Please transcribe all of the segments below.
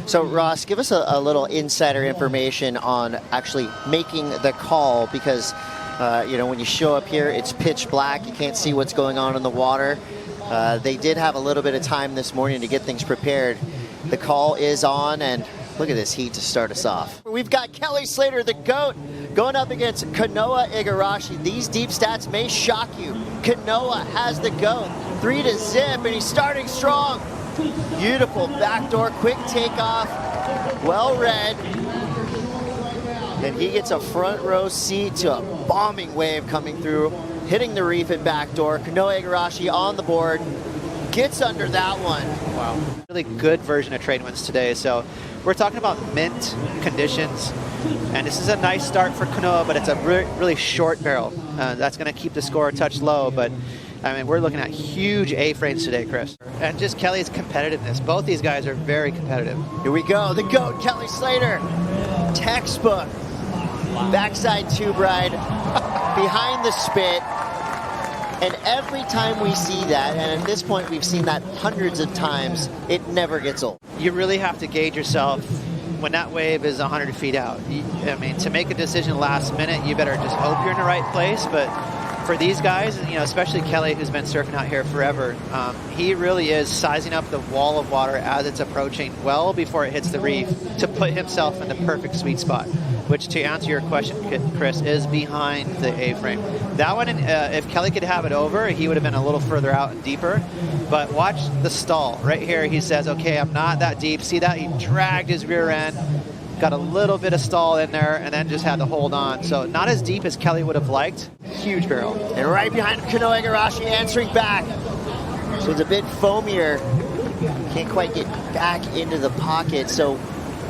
So Ross, give us a little insider information on actually making the call, because you know, when you show up here, it's pitch black. You can't see what's going on in the water. They did have a little bit of time this morning to get things prepared. The call is on, and look at this heat to start us off. We've got Kelly Slater, the GOAT, going up against Kanoa Igarashi. These deep stats may shock you. Kanoa has the GOAT, 3-0, and he's starting strong. Beautiful backdoor, quick takeoff, well read. And he gets a front row seat to a bombing wave coming through, hitting the reef and backdoor. Kanoa Igarashi on the board, gets under that one. Wow, really good version of trade winds today. So we're talking about mint conditions, and this is a nice start for Kanoa, but it's a really short barrel. That's going to keep the score a touch low, but I mean, we're looking at huge A-frames today, Chris. And just Kelly's competitiveness. Both these guys are very competitive. Here we go, the GOAT, Kelly Slater. Textbook. Backside tube ride, behind the spit. And every time we see that, and at this point we've seen that hundreds of times, it never gets old. You really have to gauge yourself when that wave is 100 feet out. I mean, to make a decision last minute, you better just hope you're in the right place. But for these guys, you know, especially Kelly, who's been surfing out here forever, he really is sizing up the wall of water as it's approaching well before it hits the reef to put himself in the perfect sweet spot, which, to answer your question, Chris, is behind the A-frame. That one, if Kelly could have it over, he would have been a little further out and deeper. But watch the stall. Right here, he says, okay, I'm not that deep. See that? He dragged his rear end, got a little bit of stall in there, and then just had to hold on. So not as deep as Kelly would have liked. Huge barrel. And right behind Kanoa Igarashi, answering back. So it's a bit foamier. Can't quite get back into the pocket. So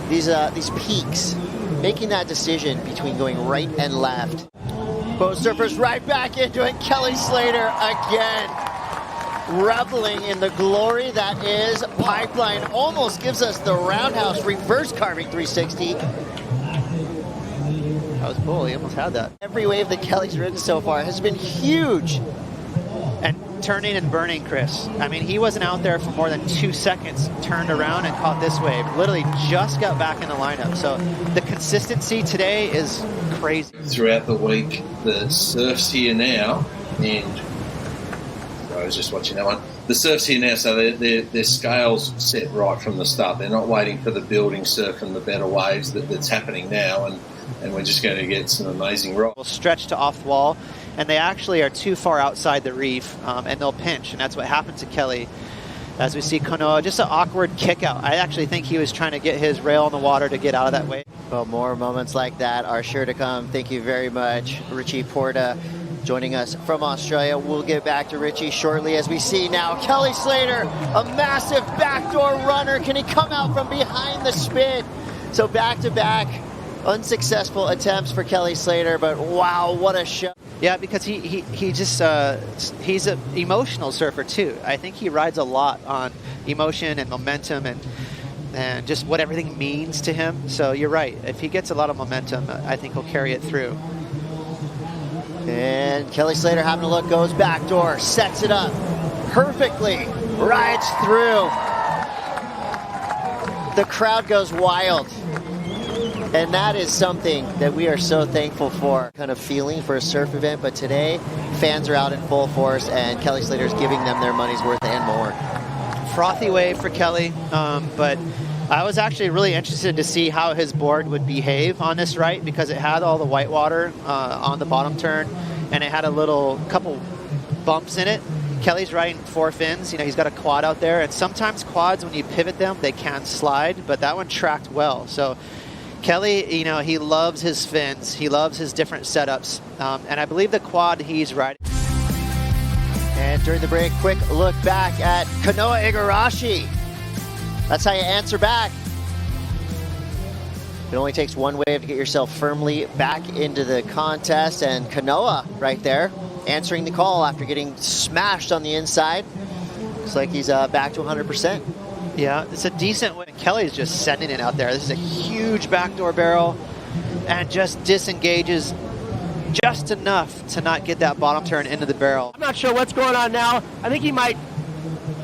these peaks, making that decision between going right and left. Both surfers right back into it. Kelly Slater again, reveling in the glory that is Pipeline. Almost gives us the roundhouse reverse carving 360. That was cool. He almost had that. Every wave that Kelly's ridden so far has been huge. And turning and burning, Chris. I mean, he wasn't out there for more than 2 seconds, turned around and caught this wave. Literally just got back in the lineup. So the consistency today is crazy. Throughout the week, the surf's here now, and I was just watching that one. The surf's here now, so their scales set right from the start. They're not waiting for the building surf and the better waves that's happening now, and we're just going to get some amazing rock. We'll stretch to off the wall, and they actually are too far outside the reef, and they'll pinch, and that's what happened to Kelly. As we see Kanoa, just an awkward kick out. I actually think he was trying to get his rail in the water to get out of that wave. Well, more moments like that are sure to come. Thank you very much, Richie Porta, joining us from Australia. We'll get back to Richie shortly. As we see now, Kelly Slater, a massive backdoor runner. Can he come out from behind the spin? So back-to-back unsuccessful attempts for Kelly Slater, but wow, what a show. Yeah, because he just he's an emotional surfer too. I think he rides a lot on emotion and momentum and just what everything means to him. So you're right. If he gets a lot of momentum, I think he'll carry it through. And Kelly Slater having a look, goes backdoor, sets it up perfectly, rides through. The crowd goes wild. And that is something that we are so thankful for, kind of feeling for a surf event. But today, fans are out in full force, and Kelly Slater's giving them their money's worth and more. Frothy wave for Kelly, but I was actually really interested to see how his board would behave on this right, because it had all the white water on the bottom turn, and it had a couple bumps in it. Kelly's riding 4 fins. You know, he's got a quad out there, and sometimes quads, when you pivot them, they can slide, but that one tracked well. So Kelly, you know, he loves his fins. He loves his different setups. And I believe the quad he's riding. And during the break, quick look back at Kanoa Igarashi. That's how you answer back. It only takes one wave to get yourself firmly back into the contest. And Kanoa right there answering the call after getting smashed on the inside. Looks like he's back to 100%. Yeah, it's a decent win. Kelly's just sending it out there. This is a huge backdoor barrel and just disengages just enough to not get that bottom turn into the barrel. I'm not sure what's going on now. I think he might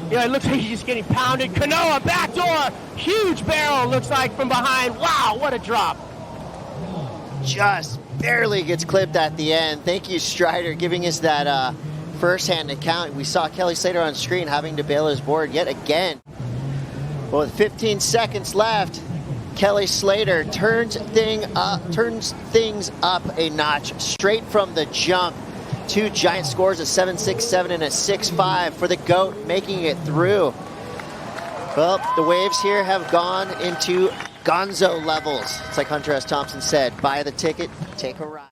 You know, it looks like he's just getting pounded. Kanoa, backdoor, huge barrel, looks like from behind. Wow, what a drop. Just barely gets clipped at the end. Thank you, Strider, giving us that first-hand account. We saw Kelly Slater on screen having to bail his board yet again. Well, with 15 seconds left, Kelly Slater turns things up a notch straight from the jump. Two giant scores, a 7.67 and a 6.5 for the GOAT, making it through. Well, the waves here have gone into gonzo levels. It's like Hunter S. Thompson said, buy the ticket, take a ride.